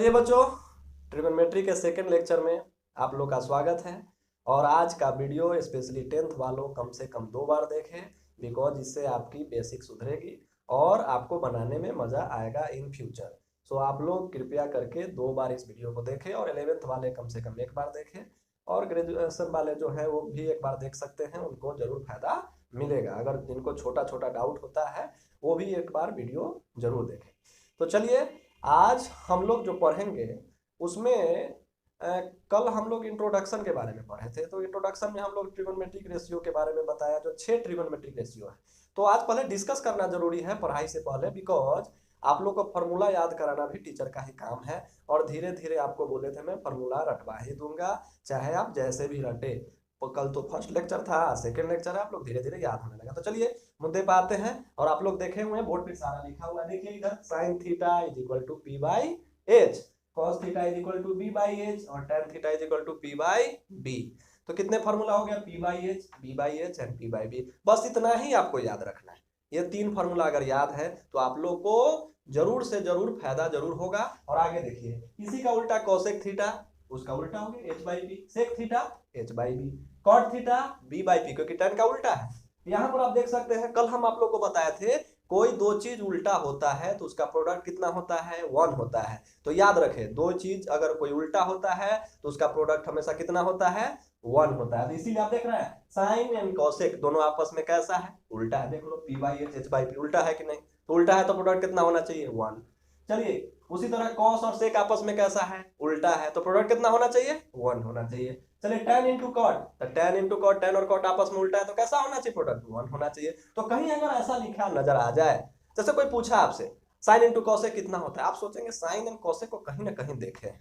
चलिए बच्चों, ट्रिगोनोमेट्री के सेकंड लेक्चर में आप लोग का स्वागत है। और आज का वीडियो स्पेशली 10th वालों कम से कम 2 बार देखें, बिकॉज इससे आपकी बेसिक सुधरेगी और आपको बनाने में मज़ा आएगा इन फ्यूचर। सो आप लोग कृपया करके 2 बार इस वीडियो को देखें और 11th वाले कम से कम 1 बार देखें और ग्रेजुएशन वाले जो है वो भी 1 बार देख सकते हैं, उनको ज़रूर फायदा मिलेगा। अगर जिनको छोटा छोटा डाउट होता है वो भी 1 बार वीडियो ज़रूर देखें। तो चलिए, आज हम लोग जो पढ़ेंगे उसमें कल हम लोग इंट्रोडक्शन के बारे में पढ़े थे। तो इंट्रोडक्शन में हम लोग ट्रिगोनोमेट्रिक रेशियो के बारे में बताया, जो 6 ट्रिगोनोमेट्रिक रेशियो है। तो आज पहले डिस्कस करना जरूरी है पढ़ाई से पहले, बिकॉज आप लोग को फार्मूला याद कराना भी टीचर का ही काम है। और धीरे धीरे आपको बोले थे मैं फार्मूला रटवा ही दूंगा, चाहे आप जैसे भी रटे। तो कल तो फर्स्ट लेक्चर था, सेकंड लेक्चर है, आप लोग धीरे धीरे याद होने लगा। तो चलिए मुद्दे पे आते हैं। और आप लोग देखे हुए हैं बोर्ड पे सारा लिखा हुआ है, देखिए इधर sine theta is equal to P by H, cos theta is equal to B by H और tan theta is equal to P by B. तो कितने फार्मूला हो गया, P by H, B by H and P by B. बस इतना ही आपको याद रखना है। ये 3 फार्मूला अगर याद है तो आप लोग को जरूर से जरूर फायदा जरूर होगा। और आगे देखिए, इसी का उल्टा कोसेक थीटा, उसका उल्टा हो गया H by B, sec theta H by B, cot theta B by P, क्योंकि टेन का उल्टा है। यहाँ पर आप देख सकते हैं, कल हम आप लोग को बताए थे कोई 2 चीज उल्टा होता है तो उसका प्रोडक्ट कितना होता है, 1 होता है। तो याद रखें, 2 चीज अगर कोई उल्टा होता है तो उसका प्रोडक्ट हमेशा कितना होता है, 1 होता है। तो इसीलिए आप देख रहे हैं साइन एंड कोसेक दोनों आपस में कैसा है, उल्टा है। देख लो P by H, H by P उल्टा है कि नहीं, तो उल्टा है तो प्रोडक्ट कितना होना चाहिए, 1। चलिए उसी तरह कॉस और सेक आपस में कैसा है, उल्टा है, तो प्रोडक्ट कितना होना चाहिए, 1 होना चाहिए। चलिए टेन इंटू कॉट, तो टेन इंटू कॉट, टेन और कॉट आपस में उल्टा है तो कैसा होना चाहिए, प्रोडक्ट 1 होना चाहिए। तो कहीं अगर ऐसा लिखा नजर आ जाए, जैसे कोई पूछा आपसे साइन इंटू कॉसेक कितना होता है, आप सोचेंगे साइन एंड कॉसेक को कहीं ना कहीं देखे हैं,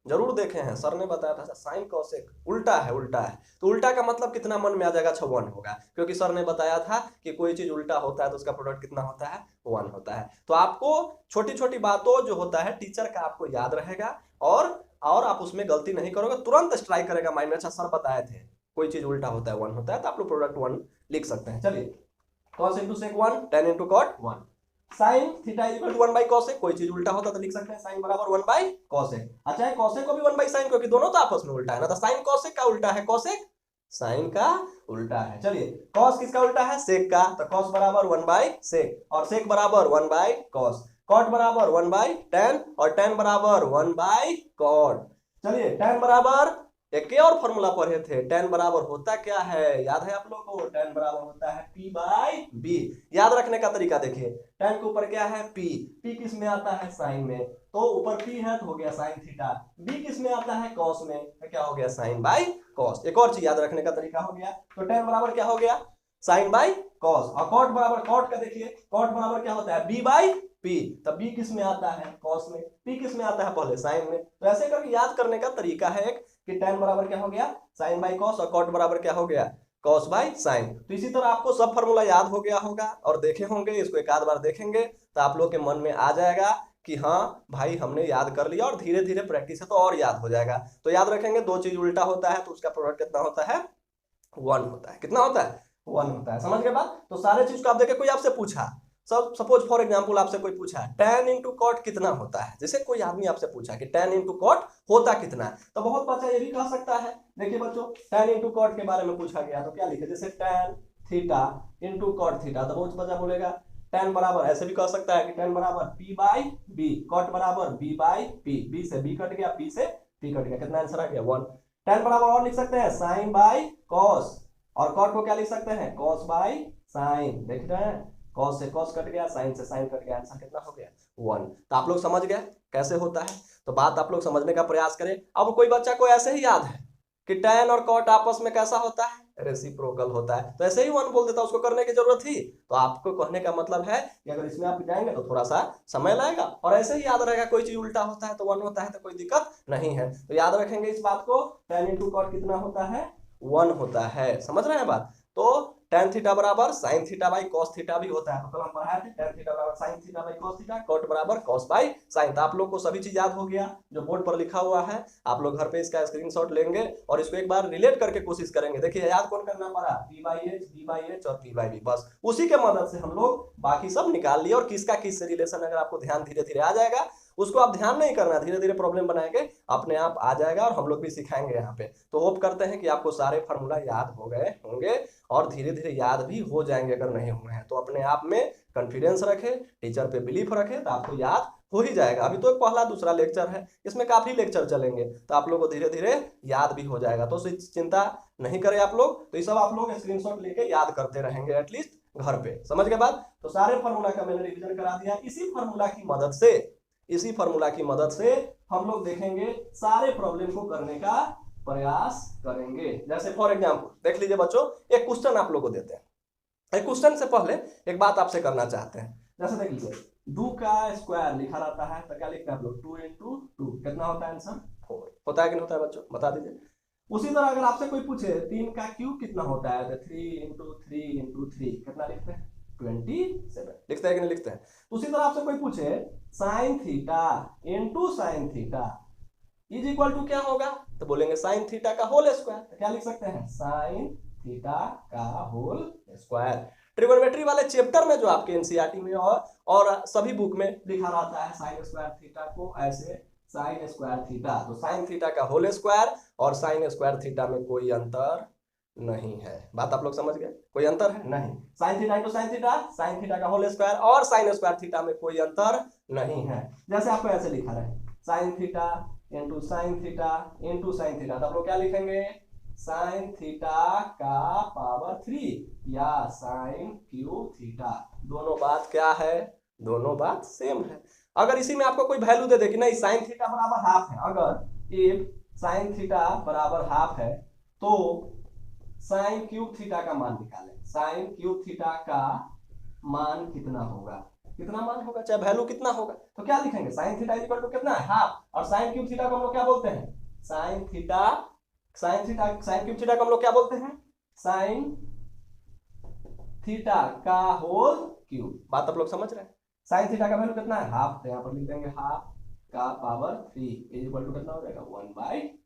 जरूर देखे हैं, सर ने बताया था साइन कॉसेक उल्टा है, उल्टा है। तो उल्टा का मतलब कितना मन में आ जाएगा, 1 होगा, क्योंकि सर ने बताया था कि कोई चीज उल्टा होता है तो उसका प्रोडक्ट कितना होता है, 1 होता है। तो आपको छोटी छोटी बातों जो होता है टीचर का आपको याद रहेगा और आप उसमें गलती नहीं करोगे, तुरंत स्ट्राइक करेगा माइंड में। अच्छा सर बताए थे कोई चीज उल्टा होता है 1 होता है, तो आप लोग प्रोडक्ट 1 लिख सकते हैं। चलिए cos into sec 1, tan into cot 1, sine theta is equal to 1 by cosec, कोई चीज उल्टा होता तो लिख सकते हैं साइन बराबर 1 बाई कोसेक। अच्छा है कोसेक को भी 1 बाई साइन, क्योंकि दोनों तो आपस में उल्टा है ना, तो साइन कोसेक का उल्टा है, कोसेक साइन का उल्टा है। चलिए कॉस किसका उल्टा है, सेक का, तो कॉस बराबर 1 बाई सेक और सेक बराबर 1 बाई कॉस, कॉट बराबर 1 बाई टेन और टेन बराबर 1 बाई कॉट। चलिए टेन बराबर, एक और फॉर्मूला पढ़े थे, टेन बराबर होता क्या है, याद है आप लोग को, टेन बराबर होता है पी बाई बी। याद रखने का तरीका देखिए, टेन के ऊपर क्या है, पी, पी किस में आता है, साइन में, तो ऊपर पी है तो हो गया साइन थीटा, बी किस में आता है, कॉस में, तो क्या हो गया साइन बाई कॉस। एक और चीज याद रखने का तरीका हो गया, तो टेन बराबर क्या हो गया, साइन बाई कॉस, और कॉट बराबर, कॉट का देखिए, कॉट बराबर क्या होता है, बी बाई पी, तब बी किस में आता है, कॉस में, पी किस में आता है, पहले साइन में। तो ऐसे करके याद करने का तरीका है एक, कि tan बराबर क्या हो गया, साइन बाई कॉस, और कॉट बराबर क्या हो गया, कॉस बाई साइन। तो इसी तरह आपको सब फार्मूला याद हो गया होगा और देखे होंगे, इसको एक आध बार देखेंगे तो आप लोग के मन में आ जाएगा कि हाँ भाई हमने याद कर लिया, और धीरे धीरे प्रैक्टिस है तो और याद हो जाएगा। तो याद रखेंगे 2 चीज उल्टा होता है तो उसका प्रोडक्ट कितना होता है, 1 होता है। कितना होता है, 1 होता है। समझ गए बात। तो सारे चीज को आप देखे, कोई आपसे पूछा, सब सपोज फॉर एग्जांपल आपसे कोई पूछा tan इंटू कॉट कितना होता है, जैसे कोई आदमी आपसे पूछा कि tan इंटू कॉट होता कितना है, तो बहुत बच्चा ये भी कह सकता है। देखिए बच्चों, tan इंटू कॉट के बारे में पूछा गया तो क्या लिखे, जैसे tan theta into cot theta, तो बहुत बच्चा बोलेगा tan बराबर, ऐसे भी कह सकता है कि tan बराबर p बाई b, कॉट बराबर b बाई p, b से b कट गया, p से p कट गया, कितना आंसर आ गया, 1। tan बराबर और लिख सकते हैं साइन बाई कॉस, और कॉट को क्या लिख सकते हैं, कॉस बाई साइन। देख रहे हैं, कॉस से कॉस कट गया, साइन से साइन कट गया, आंसर कितना हो गया, 1। तो आप लोग समझ गए कैसे होता है। तो बात आप लोग समझने का प्रयास करें। अब कोई बच्चा को ऐसे ही याद है कि tan और कॉट आपस में कैसा होता है, रेसिप्रोकल होता है, तो ऐसे ही 1 बोल देता, उसको करने की जरूरत थी। तो आपको कहने का मतलब है कि अगर इसमें आप जाएंगे तो थोड़ा सा समय लगेगा, और ऐसे ही याद रहेगा, कोई चीज उल्टा होता है तो 1 होता है, तो कोई दिक्कत नहीं है। तो याद रखेंगे इस बात को, tan इंटू कॉट कितना होता है, 1 होता है। समझ रहे हैं बात। तो tan थीटा बराबर sine theta by cos theta भी होता है, तो कल हम पढ़ाए थे tan थीटा बराबर sine theta by cos theta, cot बराबर कॉस बाई साइन। तो आप लोग को सभी चीज याद हो गया जो बोर्ड पर लिखा हुआ है। आप लोग घर पे इसका स्क्रीनशॉट लेंगे और इसको एक बार रिलेट करके कोशिश करेंगे। देखिए याद कौन करना पड़ा, P by H, B by H और पी बाई बी, बस उसी के मदद से हम लोग बाकी सब निकाल लिए। और किसका किस से रिलेशन अगर आपको ध्यान धीरे धीरे आ जाएगा, उसको आप ध्यान नहीं करना, धीरे धीरे प्रॉब्लम बनाएंगे, अपने आप आ जाएगा और हम लोग भी सिखाएंगे यहाँ पे। तो होप करते हैं कि आपको सारे फार्मूला याद हो गए होंगे और धीरे धीरे याद भी हो जाएंगे। अगर नहीं हुए हैं तो अपने आप में कॉन्फिडेंस रखें, टीचर पे बिलीफ रखें, तो आपको याद हो ही जाएगा। अभी तो पहला दूसरा लेक्चर है, इसमें काफी लेक्चर चलेंगे, तो आप लोग को धीरे धीरे याद भी हो जाएगा। तो चिंता नहीं करें आप लोग, तो ये सब आप लोग स्क्रीनशॉट लेके याद करते रहेंगे एटलीस्ट घर पे। समझ के बाद तो सारे फार्मूला का मैंने रिवीजन करा दिया। इसी फार्मूला की मदद से हम लोग देखेंगे, सारे प्रॉब्लम को करने का प्रयास करेंगे। जैसे फॉर एग्जाम्पल देख लीजिए बच्चों, एक क्वेश्चन आप लोग को देते हैं। एक क्वेश्चन से पहले एक बात आपसे करना चाहते हैं। जैसे देख लीजिए 2 का स्क्वायर लिखा रहता है, तो क्या लिखते हैं आप लोग, 2 into 2 कितना होता है आंसर, 4 होता है कि नहीं होता है बच्चों, बता दीजिए। उसी तरह अगर आपसे कोई पूछे 3 का क्यूब कितना होता है, तो 3 into 3 into 3 कितना लिखते हैं, 27 लिखते हैं कि नहीं लिखते हैं। उसी तरह आपसे कोई पूछे sine theta into sine theta is equal to क्या होगा, तो बोलेंगे साइन थीटा का होल स्क्वायर। तो क्या लिख सकते हैं, साइन थीटा का होल स्क्वायर। ट्रिगोनोमेट्री वाले चैप्टर में जो आपके एनसीईआरटी में और सभी बुक में लिखा रहता है, साइन स्क्वायर थीटा को ऐसे साइन स्क्वायर थीटा, तो साइन थीटा का होल स्क्वायर और साइन स्क्वायर थीटा में कोई अंतर नहीं है। बात आप लोग समझ गए, कोई अंतर है नहीं। Sign theta into sine theta का होल स्क्वायर और साइन स्क्वायर थीटा में कोई अंतर नहीं है। जैसे आपको ऐसे लिखा रहे sign theta into sine theta into sine theta, तो आप लोग क्या लिखेंगे, साइन थीटा का पावर 3 या साइन क्यूब थीटा। दोनों बात क्या है, दोनों बात सेम है। अगर इसी में आपको कोई वैल्यू दे दे कि नहीं साइन थीटा बराबर हाफ है, अगर इफ साइन थीटा बराबर हाफ है तो साइन क्यूब थीटा का मान निकालें। साइन क्यूब थीटा का मान कितना होगा, कितना मान होगा, चाहे वैल्यू कितना होगा, तो क्या लिखेंगे, साइन थीटा इक्वल टू कितना है, हाफ। और साइन क्यूब थीटा को हम लोग क्या बोलते हैं, साइन क्यूब थीटा को हम लोग क्या बोलते हैं, साइन थीटा का होल क्यूब। बात आप लोग समझ रहे हैं। साइन थीटा का वैल्यू कितना है, हाफ, तो यहाँ पर लिख देंगे हाफ का पावर 3 इक्वल टू कितना हो जाएगा, 1/8।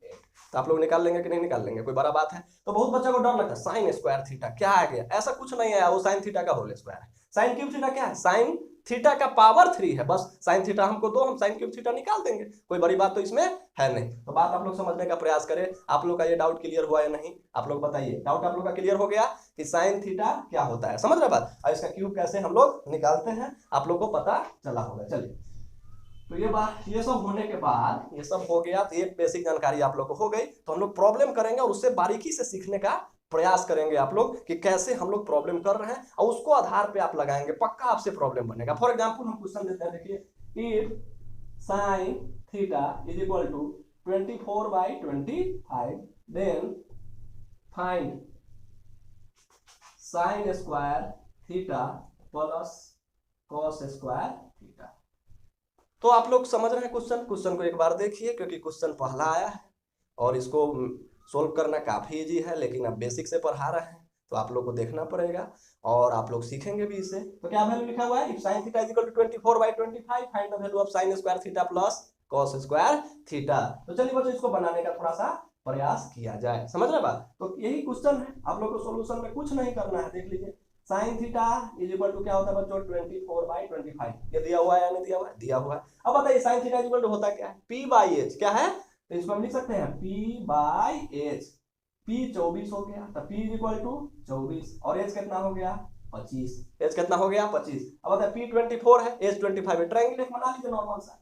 तो आप लोग निकाल लेंगे कि नहीं निकाल लेंगे, कोई बड़ा बात है। तो बहुत बच्चों को डर लगता है साइन स्क्वायर थीटा क्या आ गया, ऐसा कुछ नहीं है, वो साइन थीटा का होल स्क्वायर है। साइन क्यूब थीटा क्या है, साइन थीटा का पावर 3 है, बस साइन थीटा हमको दो, हम साइन क्यूब थीटा निकाल देंगे, कोई बड़ी बात तो इसमें है नहीं। तो बात आप लोग समझने का प्रयास करें। आप लोग का ये डाउट क्लियर हुआ या नहीं, आप लोग बताइए, डाउट आप लोग का क्लियर हो गया कि साइन थीटा क्या होता है, समझ रहे बात, और इसका क्यूब कैसे हम लोग निकालते हैं आप लोग को पता चला होगा। चलिए, तो ये सब होने के बाद, ये सब हो गया, तो एक बेसिक जानकारी आप लोग को हो गई। तो हम लोग प्रॉब्लम करेंगे और उससे बारीकी से सीखने का प्रयास करेंगे आप लोग कि कैसे हम लोग प्रॉब्लम कर रहे हैं, और उसको आधार पे आप लगाएंगे, पक्का आपसे प्रॉब्लम बनेगा। फॉर एग्जांपल हम क्वेश्चन देते हैं, देखिए if sine theta is equal to 24/25 then find sine square theta plus cos square theta. तो आप लोग समझ रहे हैं क्वेश्चन को एक बार देखिए, क्योंकि क्वेश्चन पहला आया है और इसको सोल्व करना काफी इजी है, लेकिन अब बेसिक से पढ़ा रहे हैं तो आप लोग को देखना पड़ेगा और आप लोग सीखेंगे भी इसे। तो क्या वैल्यू लिखा हुआ है, if sin theta is equal to 24/25 find the value of sin square theta plus cos square theta. तो चलिए बच्चों, इसको बनाने का थोड़ा सा प्रयास किया जाए, समझ रहे बात। तो यही क्वेश्चन है, आप लोग को सोल्यूशन में कुछ नहीं करना है। देख लीजिए sine theta is equal to क्या होता है बच्चों, 24/25। ये दिया हुआ है या नहीं दिया हुआ है, दिया हुआ है। अब बताइए sine theta is equal to होता क्या है, p/h क्या है, तो इसको हम लिख सकते हैं p/h। p 24 हो गया, तो p इज इक्वल टू 24 और h कितना हो गया 25। h कितना हो गया 25। अब बताइए p 24 है, h 25 है। ट्रायंगल एक बना लीजिए, नॉर्मल सा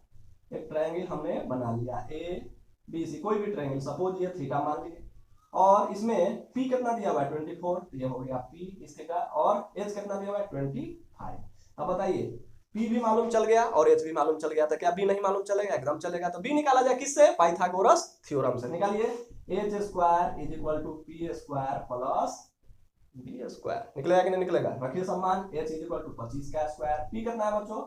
एक ट्रायंगल हमने बना लिया, a b c, कोई भी ट्रायंगल, सपोज ये थीटा मान लीजिए, और इसमें p कितना दिया हुआ है 24, तो ये हो गया p इस थीटा, और h कितना दिया हुआ है 25। अब बताइए p भी मालूम चल गया और h भी मालूम चल गया, तो क्या b नहीं मालूम चलेगा, एकदम चलेगा। तो b निकाला जाए किससे, पाइथागोरस थ्योरम से। निकालिए h square is equal to p square plus b square, निकलेगा कि नहीं निकलेगा, रखिए सम्मान। h इज इक्वल टू 25 का स्क्वायर, p कितना है बच्चों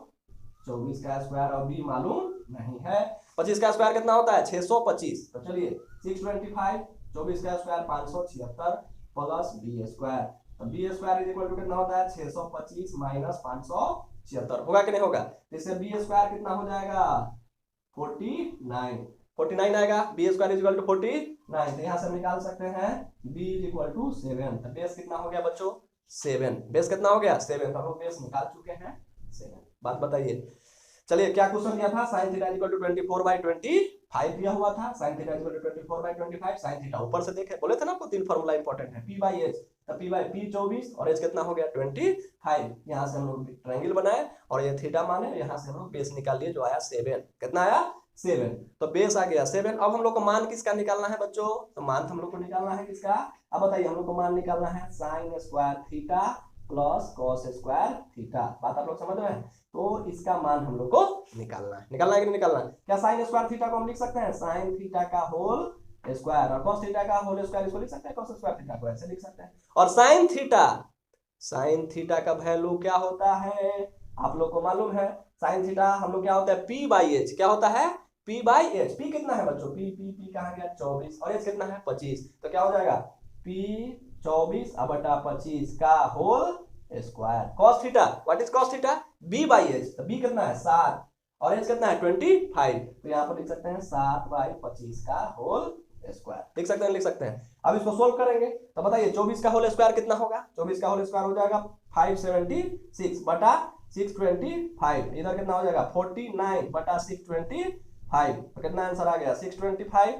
24 का स्क्वायर, और b मालूम नहीं है। 25 का स्क्वायर कितना होता है 625, तो चलिए 625, 24 का स्क्वायर 576 प्लस b स्क्वायर, तो b square is equal to कितना होता है 625 माइनस 576, होगा कि नहीं होगा। इससे b स्क्वायर कितना हो जाएगा 49 आएगा, b square is equal to 49। तो यहाँ से निकाल सकते हैं b इज इक्वल टू 7। तो बेस कितना हो गया बच्चों 7, बेस कितना हो गया 7, तो हम लोग बेस निकाल चुके हैं 7। बात बताइए, चलिए क्या क्वेश्चन दिया था, sin थीटा इक्वल टू 24/25 दिया हुआ था। sin theta equal to 24/25, sin theta ऊपर से देखे, बोले थे ना आपको तीन फार्मूला इंपॉर्टेंट है, p बाई एच, तो p बाई p 24 और h कितना हो गया 25। यहाँ से हम लोग ट्रायंगल बनाए और ये थीटा माने, यहाँ से हम लोग बेस निकाल लिए जो आया 7। कितना आया 7, तो बेस आ गया 7। अब हम लोग को मान किसका निकालना है बच्चों, तो मान हम लोग को निकालना है किसका, अब बताइए हम लोग को मान निकालना है sine square theta plus cos square theta. बात आप लोग समझ रहे हैं, तो इसका मान हम लोग को निकालना है कि नहीं निकालना है। क्या साइन स्क्वायर थीटा को हम लिख सकते हैं साइन थीटा का होल स्क्वायर, और कॉस थीटा का होल स्क्वायर इसको लिख सकते हैं कॉस स्क्वायर थीटा को, ऐसे लिख सकते हैं। और साइन थीटा का वैल्यू क्या होता है आप लोग को मालूम है, साइन थीटा हम लोग क्या होता है p बाई एच, क्या होता है p बाई एच। p कितना है बच्चों, p कहाँ गया 24 और h कितना है 25, तो क्या हो जाएगा p 24/25 का whole square. Cos theta, what is cos theta, b by H, तो b कितना है 7 और h कितना है 25, तो यहाँ पर लिख सकते हैं 7/25 का होल स्क्वायर, लिख सकते हैं। अब इसको सोल्व करेंगे तो बताइए 24 का होल स्क्वायर कितना होगा, 24 का होल स्क्वायर हो जाएगा 576 बटा 625, इधर कितना हो जाएगा 49 बटा 625, तो कितना आंसर आ गया 625,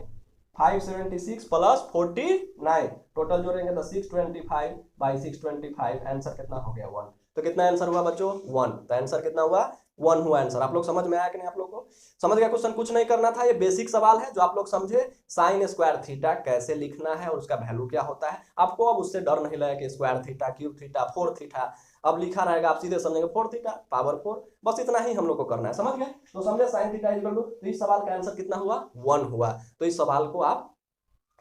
576 प्लस 49, टोटल जोड़ेंगे तो 625 बाई 625, आंसर कितना हो गया 1। तो कितना आंसर हुआ बच्चों 1, तो आंसर कितना हुआ 1 हुआ आंसर। आप लोग समझ में आया कि नहीं, आप लोग को समझ गया क्वेश्चन, कुछ नहीं करना था, ये बेसिक सवाल है जो आप लोग समझे साइन स्क्वायर थीटा कैसे लिखना है और उसका वैल्यू क्या होता है। आपको अब उससे डर नहीं लगे कि square theta, cube theta, 4 theta अब लिखा रहेगा, आप सीधे समझेंगे 4 थीटा पावर 4, बस इतना ही हम लोग को करना है, समझ गए। तो समझे साइन थीटा इक्वल टू, तो इस सवाल का आंसर कितना हुआ 1 हुआ। तो इस सवाल को आप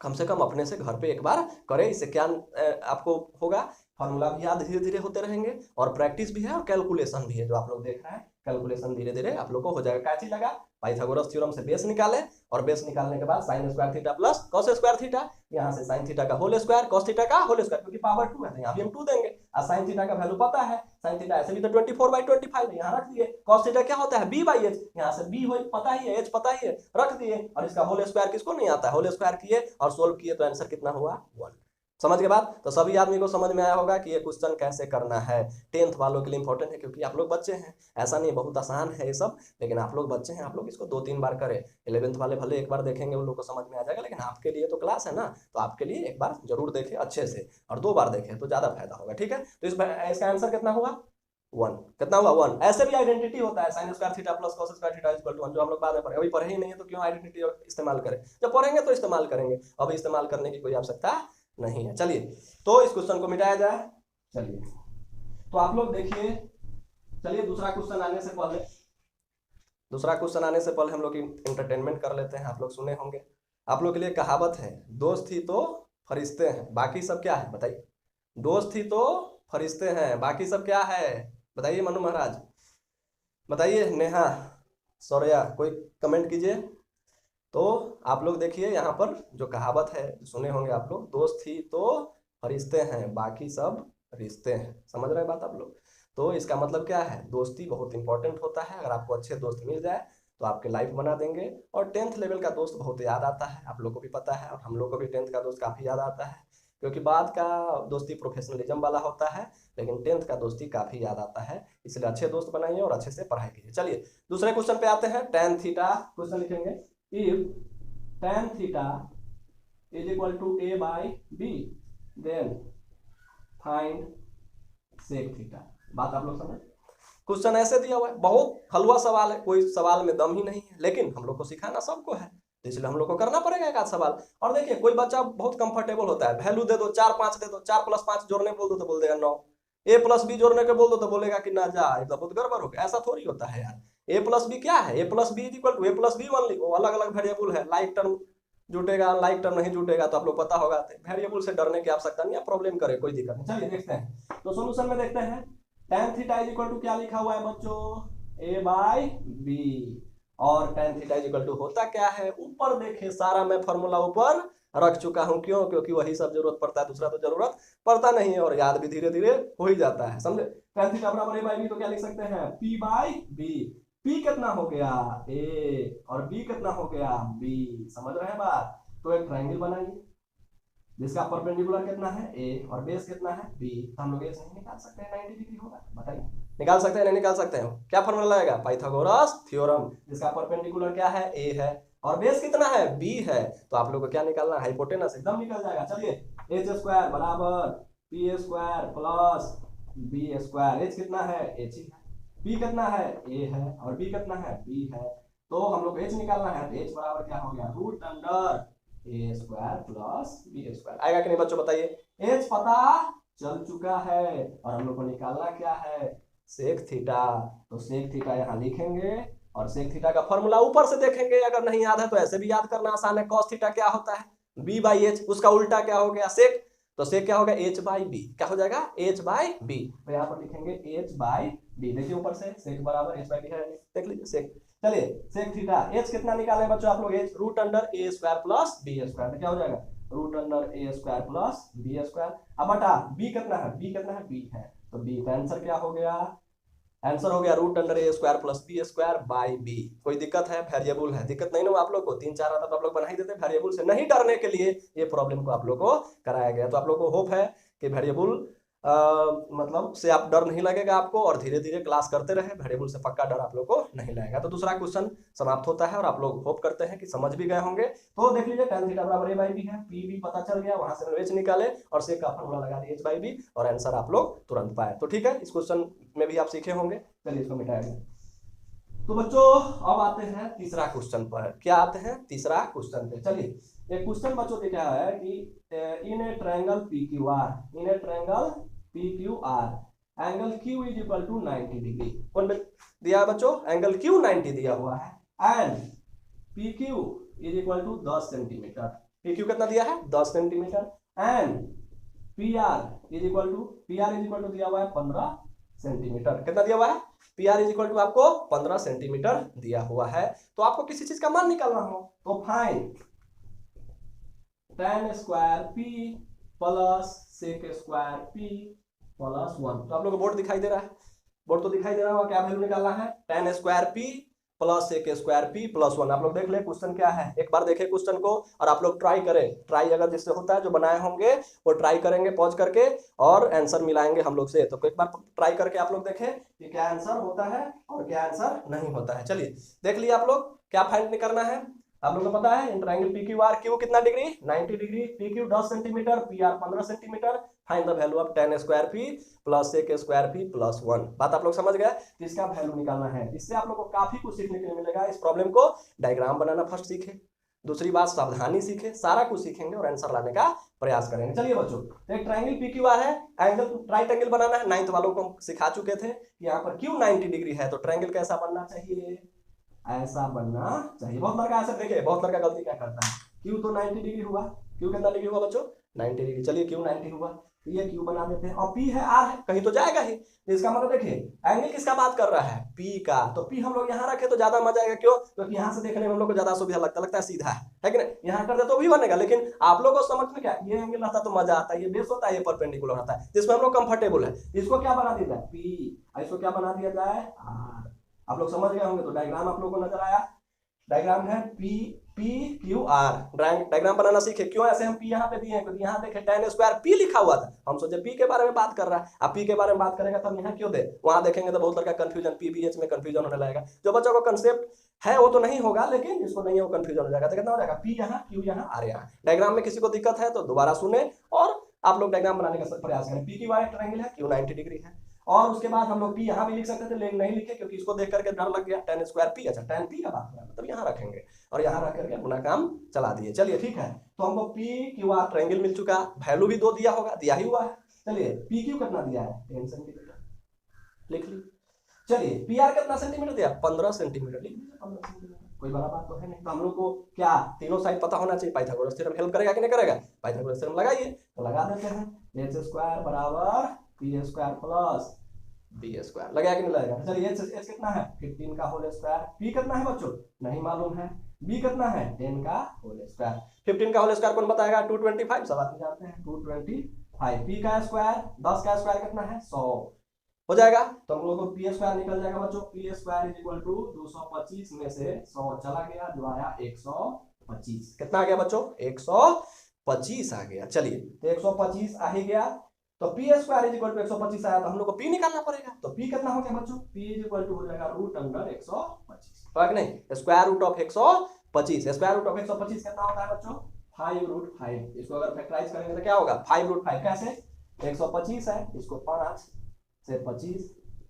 कम से कम अपने से घर पे एक बार करें, इससे क्या आपको होगा, फॉर्मूला भी याद धीरे धीरे होते रहेंगे और प्रैक्टिस भी है और कैलकुलेशन भी है, जो आप लोग देख रहे हैं कैलकुलेशन धीरे धीरे आप लोग को हो जाएगा। क्या चीज लगा, पाइथागोरस थ्योरम से बेस निकाले और बेस निकालने के बाद sign square theta plus cos square theta, यहाँ से साइन थीटा का होल स्क्वायर कॉस थीटा का होल स्क्वायर, क्योंकि पावर 2 है तो यहाँ भी हम 2 देंगे, और साइन थीटा का वैल्यू पता है, साइन थीटा ऐसे भी तो 24/25 यहाँ रख दिए। कॉस थीटा क्या होता है b बाई एच, यहाँ से b हो पता ही है, h पता ही है, रख दिए। और इसका होल स्क्वायर किसको नहीं आता, होल स्क्वायर किए और सोल्व किए तो आंसर कितना हुआ 1। समझ के बाद तो सभी आदमी को समझ में आया होगा कि ये क्वेश्चन कैसे करना है। 10th वालों के लिए इंपॉर्टेंट है क्योंकि आप लोग बच्चे हैं, ऐसा नहीं बहुत आसान है ये सब, लेकिन आप लोग बच्चे हैं, आप लोग इसको 2-3 बार करें। 11th वाले भले एक बार देखेंगे उन लोग को समझ में आ जाएगा, लेकिन आपके लिए तो क्लास है ना, तो आपके लिए एक बार जरूर देखें अच्छे से और 2 बार देखें तो ज्यादा फायदा होगा, ठीक है। तो इसका आंसर कितना हुआ 1, कितना हुआ 1। ऐसे भी आइडेंटिटी होता है sine square theta plus cos square theta equal to 1, जो हम लोग बाद में पढ़े, अभी पढ़े ही नहीं है तो क्यों आइडेंटिटी इस्तेमाल करें, जब पढ़ेंगे तो इस्तेमाल करेंगे, अभी इस्तेमाल करने की कोई आवश्यकता नहीं है। चलिए तो इस क्वेश्चन को मिटाया जाए, चलिए तो आप लोग देखिए, चलिए दूसरा क्वेश्चन आने से पहले हम लोग इंटरटेनमेंट कर लेते हैं। आप लोग सुने होंगे, आप लोग के लिए कहावत है, दोस्त ही तो फरिश्ते हैं बाकी सब क्या है, बताइए। दोस्त ही तो फरिश्ते हैं बाकी सब क्या है, बताइए मनु महाराज, बताइए नेहा सौर्या, कोई कमेंट कीजिए। तो आप लोग देखिए यहाँ पर जो कहावत है सुने होंगे आप लोग, दोस्त ही तो फरिश्ते हैं बाकी सब रिश्ते हैं, समझ रहे हैं बात आप लोग। तो इसका मतलब क्या है, दोस्ती बहुत इंपॉर्टेंट होता है, अगर आपको अच्छे दोस्त मिल जाए तो आपके लाइफ बना देंगे। और 10th लेवल का दोस्त बहुत याद आता है, आप लोग को भी पता है और हम लोग को भी 10th का दोस्त काफ़ी याद आता है, क्योंकि बाद का दोस्ती प्रोफेशनलिज्म वाला होता है, लेकिन 10th का दोस्ती काफ़ी याद आता है, इसलिए अच्छे दोस्त बनाइए और अच्छे से पढ़ाई कीजिए। चलिए दूसरे क्वेश्चन पे आते हैं, tan थीटा क्वेश्चन लिखेंगे, if tan theta is equal to a by b then find sec theta। बात आप लोग समझ, क्वेश्चन ऐसे दिया हुआ है, बहुत हलवा सवाल है, कोई सवाल में दम ही नहीं है, लेकिन हम लोग को सिखाना सबको है, तो इसलिए हम लोग को करना पड़ेगा एक आध सवाल। और देखिए कोई बच्चा बहुत कंफर्टेबल होता है, वैल्यू दे दो 4-5 दे दो, 4 + 5 जोड़ने बोल दो तो बोल देगा 9, a + b जोड़ने के बोल दो तो बोलेगा कि ना जा, ये तो बहुत गड़बड़ हो गया। ऐसा थोड़ी होता है यार, a + b क्या है, a + b equal to a + b only, वो अलग अलग वेरिएबल है, लाइक टर्म जुटेगा लाइक टर्म नहीं जुटेगा तो आप लोग पता होगा, वेरिएबल से डरने की आवश्यकता नहीं है, प्रॉब्लम करे कोई दिक्कत नहीं। चलिए देखते हैं, तो सॉल्यूशन में देखते हैं, tan थीटा इक्वल टू क्या लिखा हुआ है बच्चों a बाई b, और tan थीटा इक्वल टू होता क्या है, ऊपर देखिए सारा मैं फॉर्मूला ऊपर रख चुका हूं, क्यों, क्योंकि वही सब जरूरत पड़ता है, दूसरा तो जरूरत पड़ता नहीं है और याद भी धीरे धीरे हो ही जाता है, समझे। tan थीटा बराबर a बाई b, तो क्या लिख सकते हैं p बाई b, p कितना हो गया a और b कितना हो गया b, समझ रहे हैं बात। तो एक ट्रायंगल बनाइए जिसका परपेंडिकुलर कितना है a और बेस कितना है b, तो हम लोग ऐसे नहीं निकाल सकते हैं 90 डिग्री होगा, बताइए निकाल सकते हैं नहीं निकाल सकते हैं? क्या फॉर्मूला लगेगा? पाइथागोरस थ्योरम, जिसका परपेंडिकुलर क्या है? ए है, और बेस कितना है? बी है। तो आप लोग को क्या निकालना है? हाइपोटेनस एकदम निकल जाएगा। चलिए एच स्क्वायर बराबर P square plus B square. H कितना है? एच ही है। पी कितना है? ए है, और बी कितना है? बी है। तो हम लोग एच निकालना है, तो एच बराबर क्या हो गया? Root under A square plus B square. आएगा कि नहीं बच्चों बताइए? एच पता चल चुका है, और हम लोग को निकालना क्या है? Sec theta. तो सेक थीटा यहाँ लिखेंगे, और सेक थीटा का फॉर्मूला ऊपर से देखेंगे, अगर नहीं याद है तो ऐसे भी याद करना आसान है। कॉस थीटा क्या होता है? बी बाई एच, उसका उल्टा क्या हो गया? सेक। तो सेक क्या होगा? H by B. क्या हो जाएगा? H by B. तो यहाँ पर लिखेंगे एच बाई बी। देखिए ऊपर से सेक बराबर एच बाई बी है, देख लीजिए सेक। चलिए सेक थीटा एच कितना निकाले बच्चों आप लोग? H root under A square plus B square. तो क्या हो जाएगा? Root under A square plus B square. अब बटा बी कितना है? बी कितना है? बी है। तो बी का आंसर क्या हो गया? आंसर हो गया root under A square plus B square by B. कोई दिक्कत है? वेरिएबल है, दिक्कत नहीं ना आप लोग को? 3 4 आता तो आप लोग बना ही देते। वेरिएबल से नहीं डरने के लिए ये प्रॉब्लम को आप लोग को कराया गया। तो आप लोग को होप है कि वेरिएबल मतलब से आप डर नहीं लगेगा आपको, और धीरे धीरे क्लास करते रहे, वेरिएबल से पक्का डर आप लोग को नहीं लगेगा। तो दूसरा क्वेश्चन समाप्त होता है, और आप लोग होप करते हैं कि समझ भी गए होंगे। तो देख लीजिए tan थीटा बराबर ए बाई बी है, पी भी पता चल गया, वहां से एच निकाले और सेक का फॉर्मूला लगा दिए एच बाई बी, और आंसर आप लोग तुरंत पाए। तो ठीक है, इस क्वेश्चन में भी आप सीखे होंगे। चलिए इसको मिटाया गया। तो बच्चों अब आते हैं तीसरा क्वेश्चन पर। क्या आते हैं? तीसरा क्वेश्चन पे। चलिए एक क्वेश्चन बच्चों ने क्या है कि in a triangle P Q R, in a triangle P Q R angle Q is equal to 90 degree. कौन दिया है बच्चों? एंगल क्यू 90 दिया हुआ है, and P Q is equal to 10 centimetre. P Q कितना दिया है? 10 centimetre. And P R is equal to दिया हुआ है 15 सेंटीमीटर। कितना दिया हुआ है? P R is equal to आपको 15 सेंटीमीटर दिया हुआ है। तो आपको किसी चीज का मान निकालना हो तो find tan square P plus sec square P plus 1। तो आप लोग को बोर्ड दिखाई दे रहा है? बोर्ड तो दिखाई दे रहा होगा। क्या वैल्यू निकालना है? tan square P plus sec square P plus 1। आप लोग देख ले क्वेश्चन क्या है, एक बार देखें क्वेश्चन को, और आप लोग ट्राई करें। ट्राई अगर जिससे होता है, जो बनाए होंगे वो ट्राई करेंगे पॉज करके, और आंसर मिलाएंगे हम लोग से। तो एक बार ट्राई करके आप लोग देखें कि क्या आंसर होता है और क्या आंसर नहीं होता है। चलिए देख लिए आप लोग क्या फाइंड करना है। आप लोगों को पता है in triangle P Q R, Q कितना degree? 90 degree, P Q 10 centimetre, P R 15 centimetre. Find the value of tan square P plus sec square P plus 1। बात आप लोग समझ गए? तो इसका वैल्यू निकालना है। इससे आप लोग को काफी कुछ सीखने के लिए मिलेगा। इस प्रॉब्लम को डायग्राम बनाना फर्स्ट सीखे, दूसरी बात सावधानी सीखे, सारा कुछ सीखेंगे और आंसर लाने का प्रयास करेंगे। चलिए बच्चों, एक ट्रायंगल पी क्यू आर है, एंगल राइट एंगल बनाना है। 9th वालों को हम सिखा चुके थे। यहाँ पर क्यू 90 डिग्री है, तो ट्रायंगल कैसा बनना चाहिए? ऐसा बनना चाहिए। बहुत लड़का ऐसे देखिए, बहुत लड़का गलती क्या करता है, क्यू तो 90 डिग्री हुआ, क्यू कितना डिग्री हुआ बच्चों? 90 डिग्री। चलिए क्यू 90 हुआ, तो ये क्यू बना देते हैं, और पी है आर है, कहीं तो जाएगा ही। तो इसका मतलब देखिए एंगल किसका बात कर रहा है? पी का। तो पी हम लोग यहाँ रखे तो ज्यादा मजा आएगा। क्यों? क्योंकि यहाँ से देखने में हम लोग को ज्यादा सुविधा लगता है सीधा है कि नहीं? यहाँ कर दे तो भी बनेगा, लेकिन आप लोग को समझ में क्या, ये एंगल रहता तो मजा आता है, ये बेस होता है, ये परपेंडिकुलर होता है, जिसमें हम लोग कंफर्टेबल है। इसको क्या बना दिया जाए? पी। इसको क्या बना दिया जाए? आर। आप लोग समझ गए होंगे। तो डायग्राम आप लोग को नजर आया? डायग्राम है P P Q R. Diagram बनाना सीखे। क्यों ऐसे हम पी यहाँ पे दिए हैं? क्योंकि यहाँ देखे tan स्क्वायर पी लिखा हुआ था, हम सोचे पी के बारे में बात कर रहा है। अब पी के बारे में बात करेगा तब यहाँ क्यों दे, वहां देखेंगे तो बहुत लड़का कंफ्यूजन, पीबीएच में कंफ्यूजन होने लगेगा। जो बच्चों को कंसेप्ट है वो तो नहीं होगा, लेकिन इसको नहीं हो कंफ्यूजन हो जाएगा। तो कितना हो जाएगा? पी यहाँ, क्यू यहाँ, आर यहाँ। डायग्राम में किसी को दिक्कत है तो दोबारा सुने, और आप लोग डायग्राम बनाने का प्रयास करें। पी क्यू आर ट्रायंगल है, क्यू 90 डिग्री है। और उसके बाद हम लोग पी यहाँ भी लिख सकते थे, लेकिन नहीं लिखे क्योंकि इसको देख करके डर लग गया। tan स्क्वायर पी, अच्छा tan पी का बात कर रहा है, मतलब यहाँ रखेंगे, और यहाँ रख करके अपना काम चला दिए। चलिए ठीक है, तो हमको पी क्यू आर ट्रायंगल मिल चुका। वैल्यू भी 2 दिया होगा, दिया ही हुआ है। चलिए पी क्यू कितना दिया है? 10 सेंटीमीटर, लिख ली। चलिए पी आर कितना सेंटीमीटर दिया? 15 सेंटीमीटर, लिख लीजिए 15 सेंटीमीटर। कोई बड़ा बात तो है नहीं। तो हम लोग को क्या तीनों साइड पता होना चाहिए। पाइथागोरस थ्योरम हेल्प करेगा कि नहीं करेगा? पाइथागोरस थ्योरम लगाइए। तो लगा देते हैं, एच स्क्वायर बराबर P square plus B square. लगाया कि नहीं लगेगा? चलिए एच कितना है? 15 का होल स्क्वायर। पी कितना है बच्चों? नहीं मालूम है। बी कितना है? 10 का होल स्क्वायर। 15 का होल स्क्वायर कौन बताएगा? 225, सब आदमी जानते हैं 225। पी का स्क्वायर 10 का स्क्वायर कितना है? 100 हो जाएगा। तो हम लोगों को पी स्क्वायर निकल जाएगा बच्चों। P square is equal to 225 में से 100 चला गया, जो आया 125। कितना आ गया बच्चों? 125 आ गया। चलिए तो 125 आ ही गया, तो P square is equal to 125 आया, तो हम लोग को पी निकालना पड़ेगा। तो पी कितना हो गया बच्चों, पी इज इक्वल टू हो जाएगा रूट अंडर 125, फर्क नहीं, square root of 125, square root of 125 कितना होता है बच्चों 5√5। इसको अगर फैक्टराइज करेंगे तो क्या होगा 5√5, कैसे 125 है, इसको 5 से 25,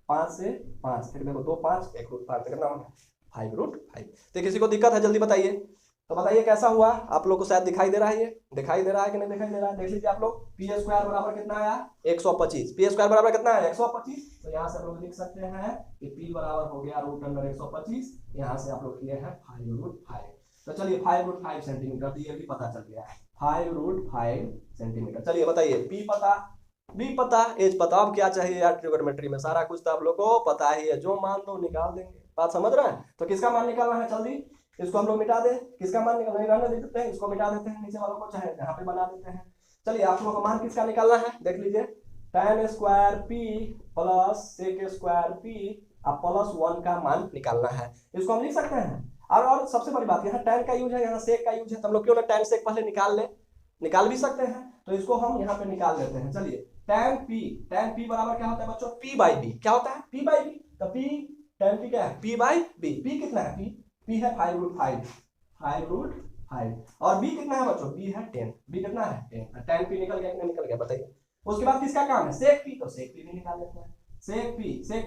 5 से 5, फिर देखो 2 5 1√5 कितना होगा 5√5। तो किसी को दिक्कत है जल्दी बताइए, तो बताइए कैसा हुआ, आप लोग को शायद दिखाई दे रहा है, ये दिखाई दे रहा है कि नहीं दिखाई दे रहा है, देख लीजिए आप लोग। पी स्क्वायर बराबर कितना आया 125, पी स्क्वायर बराबर कितना है 125, तो यहाँ से आप लोग लिख सकते हैं कि पी बराबर हो गया रूट अंडर 125, यहाँ से आप लोग किए हैं 5√5। तो चलिए 5√5 सेंटीमीटर, तो ये भी पता चल गया है 5√5 सेंटीमीटर। चलिए बताइए पी पता, बी पता, एज पता, अब क्या चाहिए यार, ट्रिगोनोमेट्री में सारा कुछ तो आप लोग को पता ही है, जो मान दो निकाल देंगे, बात समझ रहे हैं। तो किसका मान निकालना है, जल्दी इसको हम लोग मिटा दें, किसका मान निकालना, नहीं रहने देते हैं, इसको मिटा देते हैं नीचे वालों को, चाहे यहाँ पे बना देते हैं। चलिए आप लोगों का मान किसका निकालना है, देख लीजिए tan square P plus sec square P अब प्लस 1 का मान निकालना है, इसको हम लिख सकते हैं। और सबसे बड़ी बात, यहाँ tan का यूज है, यहाँ सेक का यूज है, तो हम लोग क्यों ना tan सेक पहले निकाल ले, निकाल भी सकते हैं, तो इसको हम यहाँ पे निकाल लेते हैं। चलिए tan p बराबर क्या होता है बच्चों p बाई बी, क्या होता है p बाई बी, तो p tan p क्या है p बाई बी, p कितना है p है 5√5 और b कितना है बच्चों b है 10, b कितना है 10, tan p निकल गया कि नहीं निकल गया बताइए। उसके बाद किसका काम है sec p, तो sec p भी निकाल लेते हैं, sec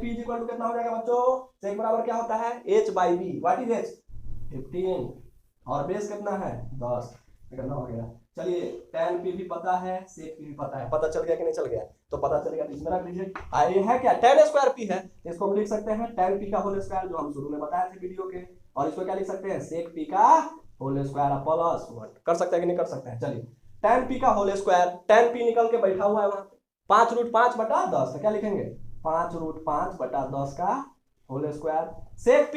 p इक्वल टू कितना हो जाएगा बच्चों, sec बराबर क्या होता है h by b, what is h 15 और बेस कितना है 10, कितना हो गया। चलिए tan p भी पता है, sec p भी पता है, पता चल गया कि नहीं चल गया, तो पता चल गया, इसमें रख लीजिए। ये है क्या tan स्क्वायर p है, इसको हम लिख सकते हैं tan p का होल स्क्वायर, जो हम शुरू में बताए थे वीडियो के, और इसको क्या लिख सकते हैं sec p का होल स्क्वायर प्लस 1, कर सकते हैं कि नहीं कर सकते हैं। चलिए tan p का होल स्क्वायर, tan p निकल के बैठा हुआ है वहां पे 5√5/10, तो क्या लिखेंगे 5√5/10 का होल स्क्वायर, sec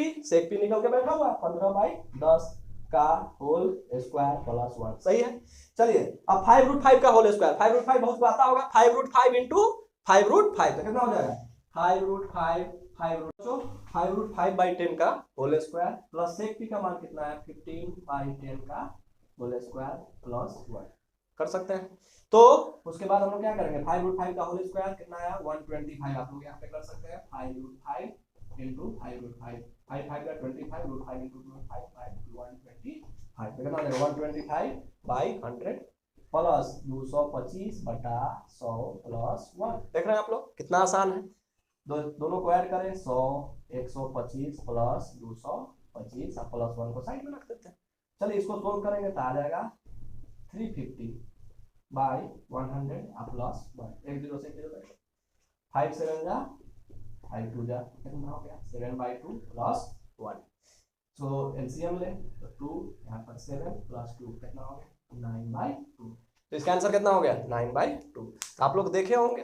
p निकल के बैठा हुआ है 15/10 का होल स्क्वायर प्लस 1, सही है। चलिए अब 5√5 का होल स्क्वायर, 5√5 बहुत को आता होगा, 5√5 इंटू 5√5 तो कितना हो जाएगा 5√5/10 का whole square plus sec p का मान कितना है 15/10 का होल स्क्वायर प्लस 1, कर सकते हैं। तो उसके बाद हम लोग क्या करेंगे 5√5 का होल स्क्वायर कितना आया 125, आप लोग यहाँ पे कर सकते हैं 5√5 इंटू 5√5, 5 5 का 25, √5 इंटू 25 125, कितना हो जाएगा 125/100 प्लस 225/100 प्लस 1, देख रहे हैं आप लोग कितना आसान है। दोनों को ऐड करें 100 125 प्लस 225 और प्लस 1 को साइड में रख देते हैं। चलिए इसको सोल्व करेंगे तो आ जाएगा 350/100 प्लस 1, 1 0 से 0 5 7 जा 5 2 जा, कितना हो गया 7/2 प्लस 1, सो एलसीएम ले तो 2 यहाँ पर 7 प्लस 2 कितना हो गया 9/2, तो इसका आंसर कितना हो गया 9/2। आप लोग देखे होंगे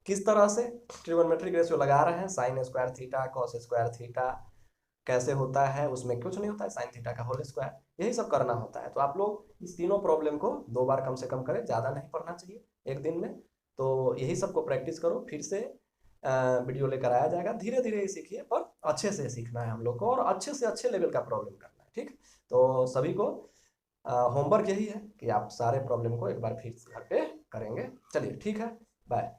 किस तरह से ट्रिगोनोमेट्रिक रेशियो लगा रहे हैं, sign square theta cos square theta कैसे होता है, उसमें कुछ नहीं होता है, साइन थीटा का होल स्क्वायर, यही सब करना होता है। तो आप लोग इस तीनों प्रॉब्लम को 2 बार कम से कम करें, ज़्यादा नहीं पढ़ना चाहिए एक दिन में। तो यही सबको प्रैक्टिस करो, फिर से वीडियो लेकर आया जाएगा, धीरे धीरे ही सीखिए, पर अच्छे से सीखना है हम लोग को, और अच्छे से अच्छे लेवल का प्रॉब्लम करना है, ठीक। तो सभी को होमवर्क यही है कि आप सारे प्रॉब्लम को एक बार फिर से घर पे करेंगे। चलिए ठीक है, बाय।